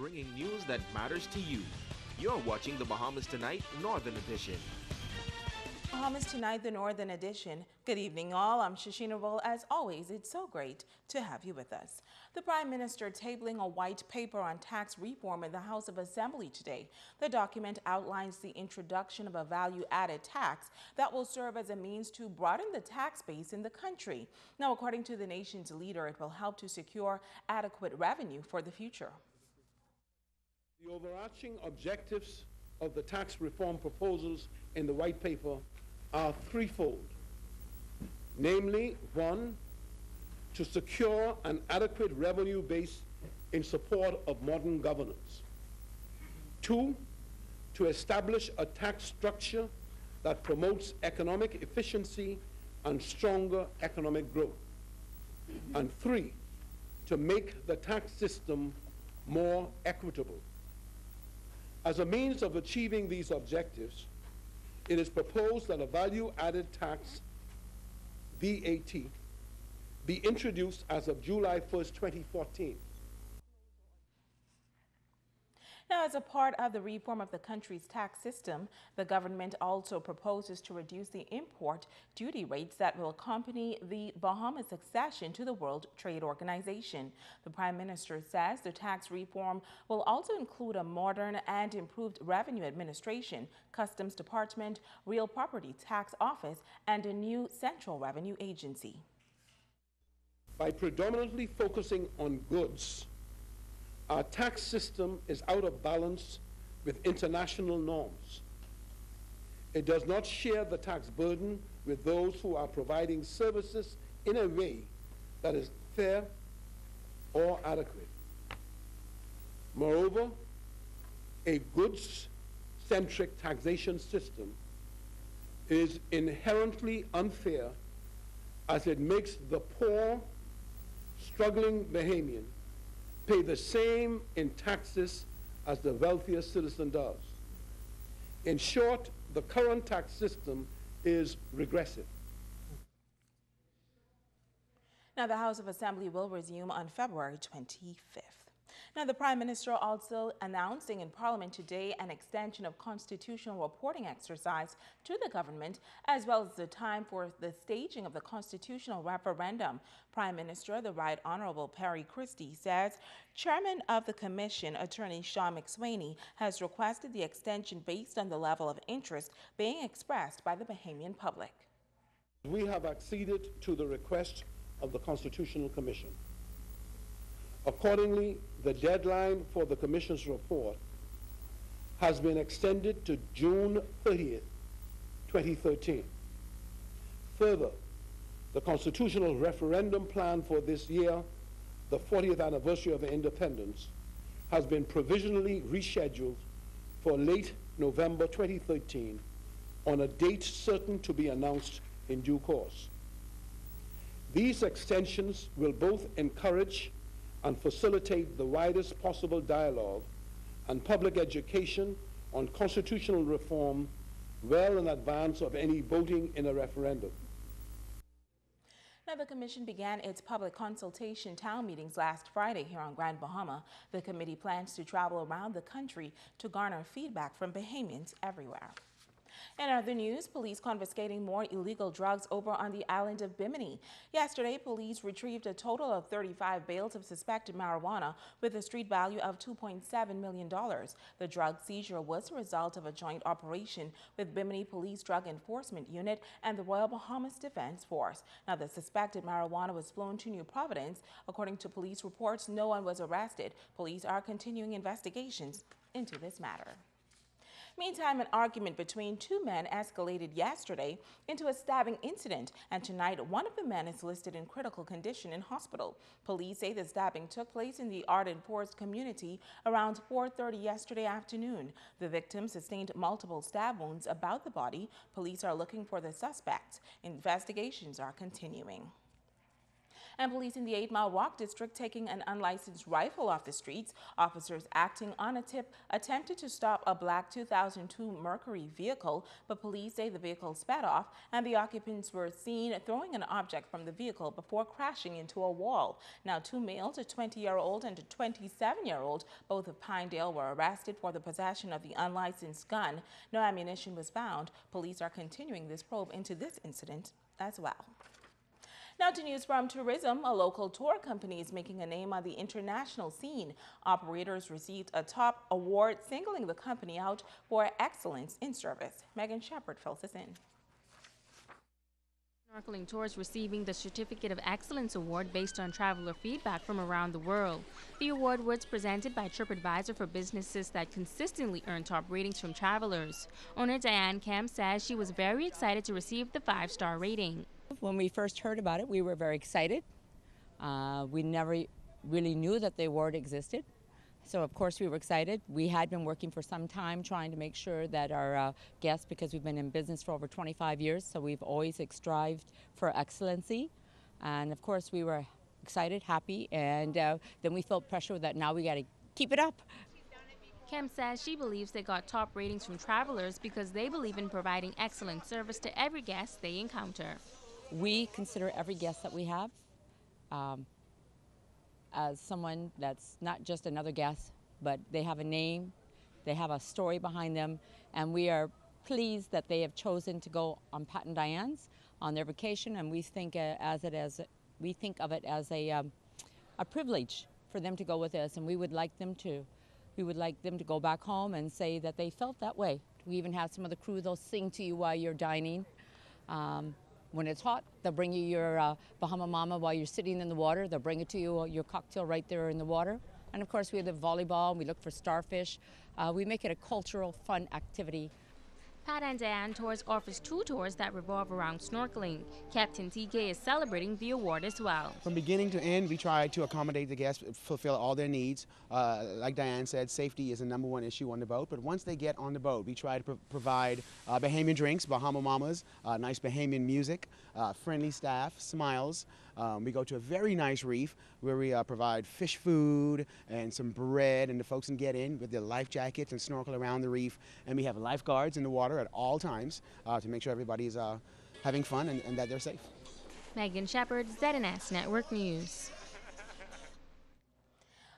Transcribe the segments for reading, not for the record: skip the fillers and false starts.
bringing news that matters to you. You're watching the Bahamas Tonight Northern Edition. Bahamas Tonight, the Northern Edition. Good evening, all. I'm Shashina Roll. As always, it's so great to have you with us. The Prime Minister tabling a white paper on tax reform in the House of Assembly today. The document outlines the introduction of a value-added tax that will serve as a means to broaden the tax base in the country. Now, according to the nation's leader, it will help to secure adequate revenue for the future. The overarching objectives of the tax reform proposals in the white paper are threefold. Namely, one, to secure an adequate revenue base in support of modern governance. Two, to establish a tax structure that promotes economic efficiency and stronger economic growth. And three, to make the tax system more equitable. As a means of achieving these objectives, it is proposed that a value-added tax, VAT, be introduced as of July 1st, 2014. Now, as a part of the reform of the country's tax system, the government also proposes to reduce the import duty rates that will accompany the Bahamas' accession to the World Trade Organization. The Prime Minister says the tax reform will also include a modern and improved revenue administration, customs department, real property tax office, and a new central revenue agency. By predominantly focusing on goods, our tax system is out of balance with international norms. It does not share the tax burden with those who are providing services in a way that is fair or adequate. Moreover, a goods-centric taxation system is inherently unfair as it makes the poor, struggling Bahamian pay the same in taxes as the wealthiest citizen does. In short, the current tax system is regressive. Now, the House of Assembly will resume on February 25th. Now, the Prime Minister also announcing in Parliament today an extension of constitutional reporting exercise to the government, as well as the time for the staging of the constitutional referendum. Prime Minister, the Right Honorable Perry Christie, says Chairman of the Commission, Attorney Sean McSwaney, has requested the extension based on the level of interest being expressed by the Bahamian public. We have acceded to the request of the Constitutional Commission. Accordingly, the deadline for the Commission's report has been extended to June 30th, 2013. Further, the constitutional referendum plan for this year, the 40th anniversary of independence, has been provisionally rescheduled for late November 2013 on a date certain to be announced in due course. These extensions will both encourage and facilitate the widest possible dialogue and public education on constitutional reform well in advance of any voting in a referendum. Now, the Commission began its public consultation town meetings last Friday here on Grand Bahama. The committee plans to travel around the country to garner feedback from Bahamians everywhere. In other news, police confiscating more illegal drugs over on the island of Bimini. Yesterday, police retrieved a total of 35 bales of suspected marijuana with a street value of $2.7 million. The drug seizure was a result of a joint operation with Bimini Police Drug Enforcement Unit and the Royal Bahamas Defense Force. Now, the suspected marijuana was flown to New Providence. According to police reports, no one was arrested. Police are continuing investigations into this matter. Meantime, an argument between two men escalated yesterday into a stabbing incident, and tonight one of the men is listed in critical condition in hospital. Police say the stabbing took place in the Arden Forest community around 4:30 yesterday afternoon. The victim sustained multiple stab wounds about the body. Police are looking for the suspects. Investigations are continuing. And police in the 8 Mile Rock district taking an unlicensed rifle off the streets. Officers acting on a tip attempted to stop a black 2002 Mercury vehicle, but police say the vehicle sped off and the occupants were seen throwing an object from the vehicle before crashing into a wall. Now, 2 males, a 20-year-old and a 27-year-old, both of Pinedale, were arrested for the possession of the unlicensed gun. No ammunition was found. Police are continuing this probe into this incident as well. Now to news from tourism. A local tour company is making a name on the international scene. Operators received a top award, singling the company out for excellence in service. Megan Shepard fills us in. Snorkeling tours receiving the Certificate of Excellence Award based on traveler feedback from around the world. The award was presented by TripAdvisor for businesses that consistently earn top ratings from travelers. Owner Diane Kemp says she was very excited to receive the 5-star rating. When we first heard about it, we were very excited. We never really knew that the award existed. So of course we were excited. We had been working for some time trying to make sure that our guests, because we've been in business for over 25 years, so we've always strived for excellency. And of course we were excited, happy, and then we felt pressure that now we got to keep it up. Kim says she believes they got top ratings from travelers because they believe in providing excellent service to every guest they encounter. We consider every guest that we have as someone that's not just another guest, but they have a name, they have a story behind them, and we are pleased that they have chosen to go on Pat and Diane's on their vacation, and we think of it as a privilege for them to go with us, and we would like them to go back home and say that they felt that way. We even have some of the crew, they'll sing to you while you're dining. When it's hot, they'll bring you your Bahama Mama while you're sitting in the water. They'll bring it to you, your cocktail right there in the water. And of course, we have the volleyball, we look for starfish. We make it a cultural, fun activity. Pat and Diane Tours offers 2 tours that revolve around snorkeling. Captain TK is celebrating the award as well. From beginning to end, we try to accommodate the guests, fulfill all their needs. Like Diane said, safety is the #1 issue on the boat, but once they get on the boat, we try to provide Bahamian drinks, Bahama Mamas, nice Bahamian music, friendly staff, smiles. We go to a very nice reef where we provide fish food and some bread, and the folks can get in with their life jackets and snorkel around the reef. And we have lifeguards in the water at all times to make sure everybody's having fun and that they're safe. Megan Shepard, ZNS Network News.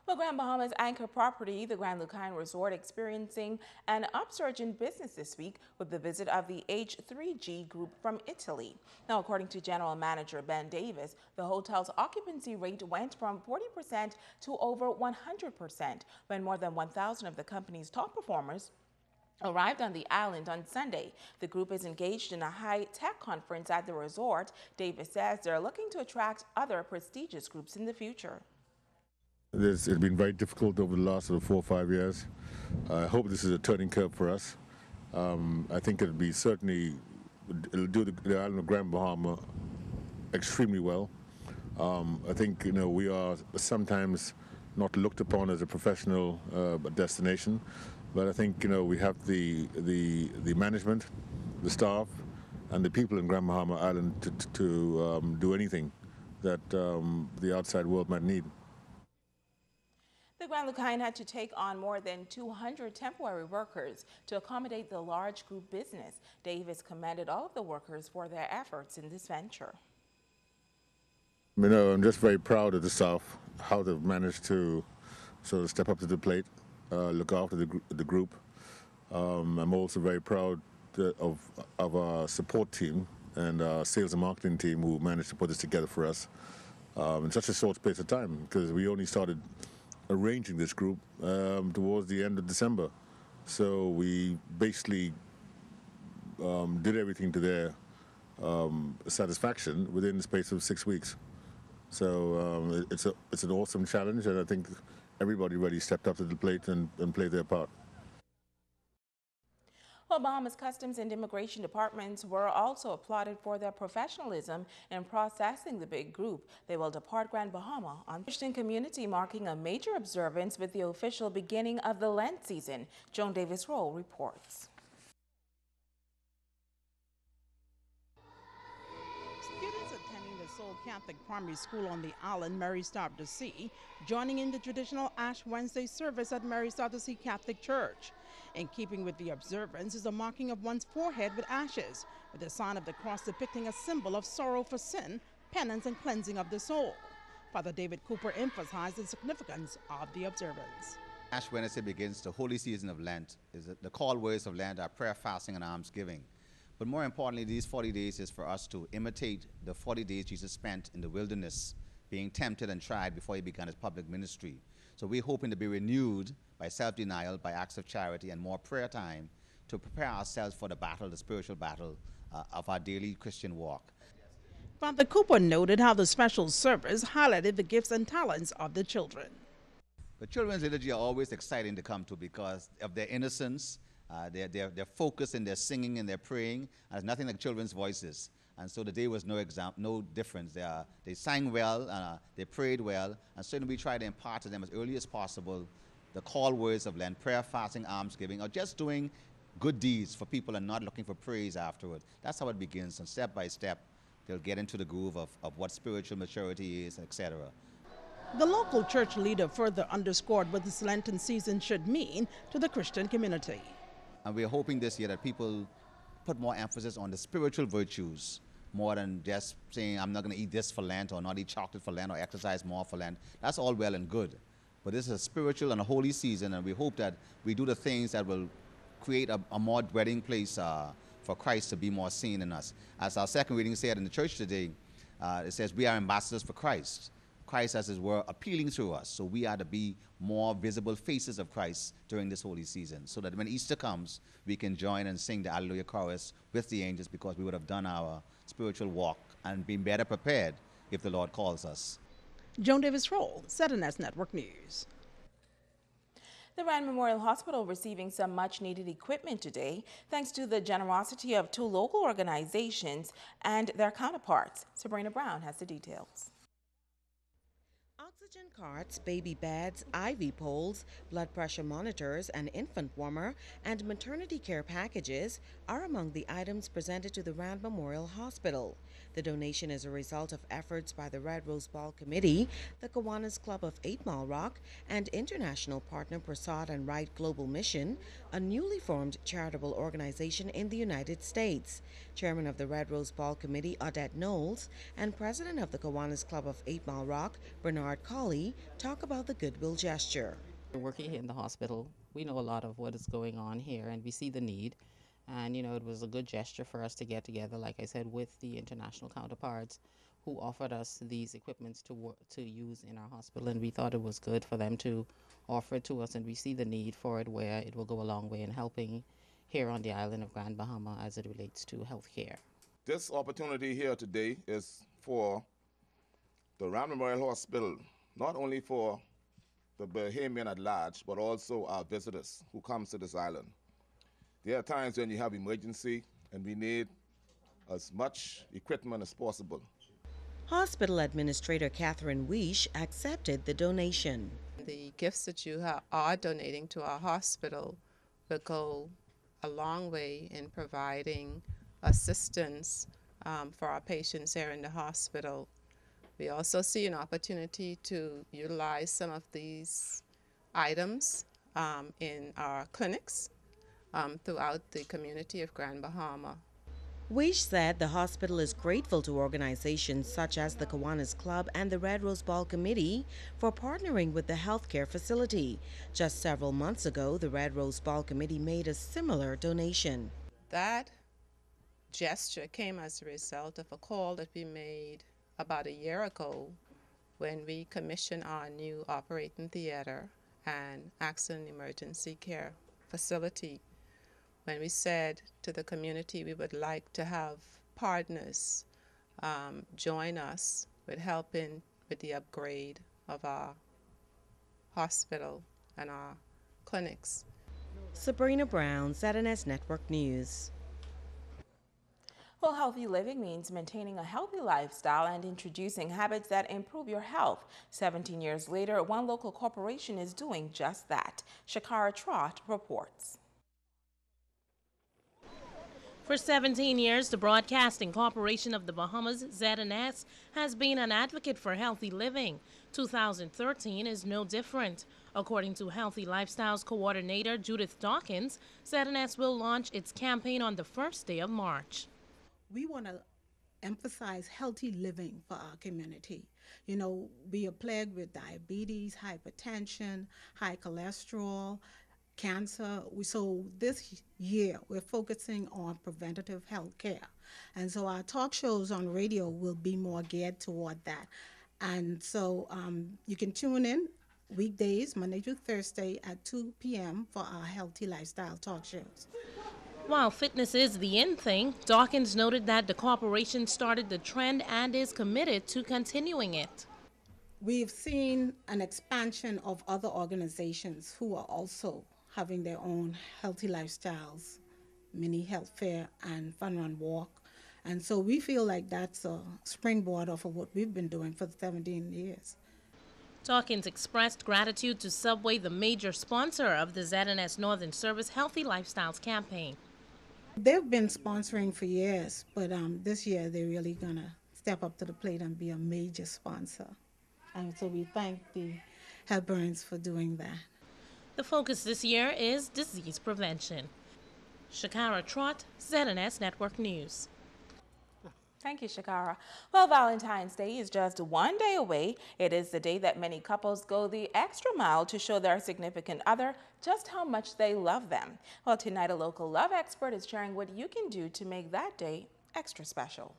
Well, Grand Bahama's anchor property, the Grand Lucayan Resort, experiencing an upsurge in business this week with the visit of the H3G group from Italy. Now, according to General Manager Ben Davis, the hotel's occupancy rate went from 40% to over 100% when more than 1,000 of the company's top performers arrived on the island on Sunday. The group is engaged in a high-tech conference at the resort. Davis says they're looking to attract other prestigious groups in the future. It's been very difficult over the last 4 or 5 years. I hope this is a turning curve for us. I think it'll do the island of Grand Bahama extremely well. I think we are sometimes not looked upon as a professional destination, but I think we have the management, the staff, and the people in Grand Bahama Island to do anything that the outside world might need. The Grand Lucayan had to take on more than 200 temporary workers to accommodate the large group business. Davis commended all of the workers for their efforts in this venture. I'm just very proud of the staff, how they've managed to sort of step up to the plate, look after the group. I'm also very proud of our support team and our sales and marketing team who managed to put this together for us in such a short space of time, because we only started arranging this group towards the end of December. So we basically did everything to their satisfaction within the space of 6 weeks. So it's an awesome challenge, and I think everybody really stepped up to the plate and played their part. Well, Bahama's Customs and Immigration Departments were also applauded for their professionalism in processing the big group. They will depart Grand Bahama on the Christian community, marking a major observance with the official beginning of the Lent season. Joan Davis-Roll reports. Students attending the Soul Catholic primary school on the island, Mary stopped to see, joining in the traditional Ash Wednesday service at Mary stopped to see Catholic Church. In keeping with the observance is a marking of one's forehead with ashes, with the sign of the cross depicting a symbol of sorrow for sin, penance, and cleansing of the soul. Father David Cooper emphasized the significance of the observance. Ash Wednesday begins the holy season of Lent. The call words of Lent are prayer, fasting, and almsgiving. But more importantly, these 40 days is for us to imitate the 40 days Jesus spent in the wilderness, being tempted and tried before he began his public ministry. So we're hoping to be renewed by self-denial, by acts of charity, and more prayer time to prepare ourselves for the battle, the spiritual battle of our daily Christian walk. Father Cooper noted how the special service highlighted the gifts and talents of the children. The children's liturgy are always exciting to come to because of their innocence, their focus in their singing and their praying, and there's nothing like children's voices. And so the day was no difference. They sang well, they prayed well, and certainly we try to impart to them as early as possible the call words of Lent, prayer, fasting, almsgiving, or just doing good deeds for people and not looking for praise afterward. That's how it begins, and step by step, they'll get into the groove of what spiritual maturity is, etc. The local church leader further underscored what this Lenten season should mean to the Christian community. And we're hoping this year that people put more emphasis on the spiritual virtues, more than just saying, I'm not going to eat this for Lent, or not eat chocolate for Lent, or exercise more for Lent. That's all well and good. But this is a spiritual and a holy season, and we hope that we do the things that will create a more dwelling place for Christ to be more seen in us. As our second reading said in the church today, it says we are ambassadors for Christ. Christ, as it were, appealing through us. So we are to be more visible faces of Christ during this holy season, so that when Easter comes, we can join and sing the Alleluia chorus with the angels, because we would have done our spiritual walk and been better prepared if the Lord calls us. Joan Davis-Roll, ZNS Network News. The Rand Memorial Hospital receiving some much-needed equipment today, thanks to the generosity of two local organizations and their counterparts. Sabrina Brown has the details. Oxygen carts, baby beds, IV poles, blood pressure monitors, an infant warmer, and maternity care packages are among the items presented to the Rand Memorial Hospital. The donation is a result of efforts by the Red Rose Ball Committee, the Kiwanis Club of 8 Mile Rock, and international partner Prasad and Right Global Mission, a newly formed charitable organization in the United States. Chairman of the Red Rose Ball Committee, Odette Knowles, and President of the Kiwanis Club of 8 Mile Rock, Bernard Colley, talk about the goodwill gesture. Working here in the hospital, we know a lot of what is going on here, and we see the need. And, it was a good gesture for us to get together, like I said, with the international counterparts who offered us these equipments to use in our hospital. And we thought it was good for them to offer it to us, and we see the need for it, where it will go a long way in helping here on the island of Grand Bahama as it relates to health care. This opportunity here today is for the Rand Memorial Hospital, not only for the Bahamian at large, but also our visitors who come to this island. There are times when you have emergency and we need as much equipment as possible. Hospital Administrator Catherine Weish accepted the donation. The gifts that you are donating to our hospital will go a long way in providing assistance for our patients here in the hospital. We also see an opportunity to utilize some of these items in our clinics throughout the community of Grand Bahama. Weish said the hospital is grateful to organizations such as the Kiwanis Club and the Red Rose Ball Committee for partnering with the healthcare facility. Just several months ago, the Red Rose Ball Committee made a similar donation. That gesture came as a result of a call that we made about a year ago when we commissioned our new operating theater and accident emergency care facility. When we said to the community we would like to have partners join us with helping with the upgrade of our hospital and our clinics. Sabrina Brown, ZNS Network News. Well, healthy living means maintaining a healthy lifestyle and introducing habits that improve your health. 17 years later, one local corporation is doing just that. Shakara Trott reports. For 17 years, the Broadcasting Corporation of the Bahamas, ZNS, has been an advocate for healthy living. 2013 is no different. According to Healthy Lifestyles Coordinator Judith Dawkins, ZNS will launch its campaign on the first day of March. We want to emphasize healthy living for our community. You know, we are plagued with diabetes, hypertension, high cholesterol, cancer. So this year we're focusing on preventative health care. And so our talk shows on radio will be more geared toward that. And so you can tune in weekdays, Monday through Thursday at 2 p.m. for our healthy lifestyle talk shows. While fitness is the in thing, Dawkins noted that the corporation started the trend and is committed to continuing it. We've seen an expansion of other organizations who are also having their own healthy lifestyles, mini health fair and fun run walk. And so we feel like that's a springboard off of what we've been doing for 17 years. Dawkins expressed gratitude to Subway, the major sponsor of the ZNS Northern Service Healthy Lifestyles campaign. They've been sponsoring for years, but this year they're really going to step up to the plate and be a major sponsor. And so we thank the Hepburns for doing that. The focus this year is disease prevention. Shakara Trott, ZNS Network News. Thank you, Shakara. Well, Valentine's Day is just one day away. It is the day that many couples go the extra mile to show their significant other just how much they love them. Well, tonight a local love expert is sharing what you can do to make that day extra special.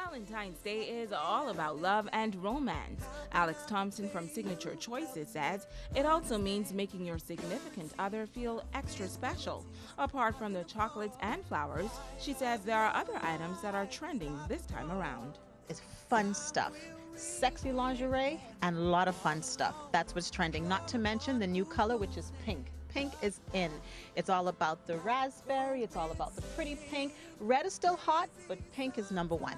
Valentine's Day is all about love and romance. Alex Thompson from Signature Choices says it also means making your significant other feel extra special. Apart from the chocolates and flowers, she says there are other items that are trending this time around. It's fun stuff. Sexy lingerie and a lot of fun stuff. That's what's trending. Not to mention the new color, which is pink. Pink is in. It's all about the raspberry. It's all about the pretty pink. Red is still hot, but pink is number one.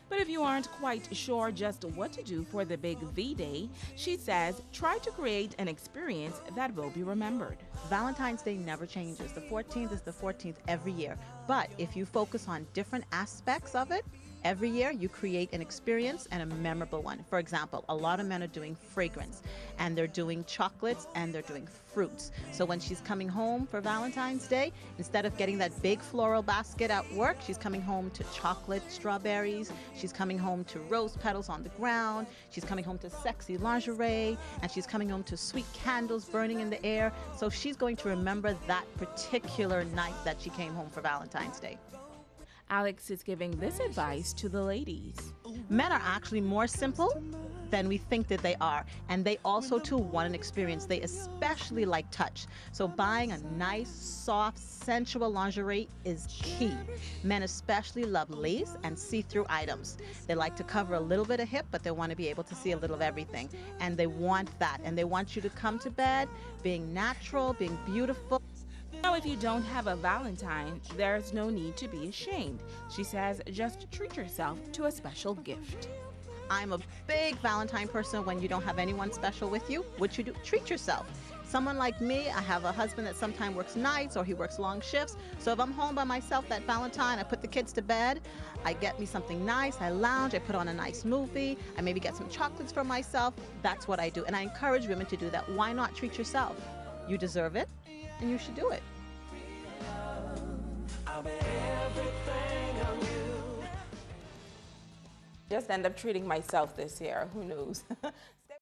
But if you aren't quite sure just what to do for the big V-Day, she says try to create an experience that will be remembered. Valentine's Day never changes. The 14th is the 14th every year. But if you focus on different aspects of it, every year you create an experience and a memorable one. For example, a lot of men are doing fragrance and they're doing chocolates and they're doing fruits. So when she's coming home for Valentine's Day, instead of getting that big floral basket at work, she's coming home to chocolate strawberries, she's coming home to rose petals on the ground, she's coming home to sexy lingerie, and she's coming home to sweet candles burning in the air. So she's going to remember that particular night that she came home for Valentine's Day. Alex is giving this advice to the ladies. Men are actually more simple than we think that they are, and they also too want an experience. They especially like touch. So buying a nice, soft, sensual lingerie is key. Men especially love lace and see-through items. They like to cover a little bit of hip, but they want to be able to see a little of everything. And they want that, and they want you to come to bed being natural, being beautiful. Now, if you don't have a Valentine, there's no need to be ashamed. She says just treat yourself to a special gift. I'm a big Valentine person. When you don't have anyone special with you, what you do, treat yourself. Someone like me, I have a husband that sometimes works nights or he works long shifts. So if I'm home by myself that Valentine, I put the kids to bed, I get me something nice, I lounge, I put on a nice movie, I maybe get some chocolates for myself. That's what I do. And I encourage women to do that. Why not treat yourself? You deserve it, and you should do it. Just end up treating myself this year. Who knows?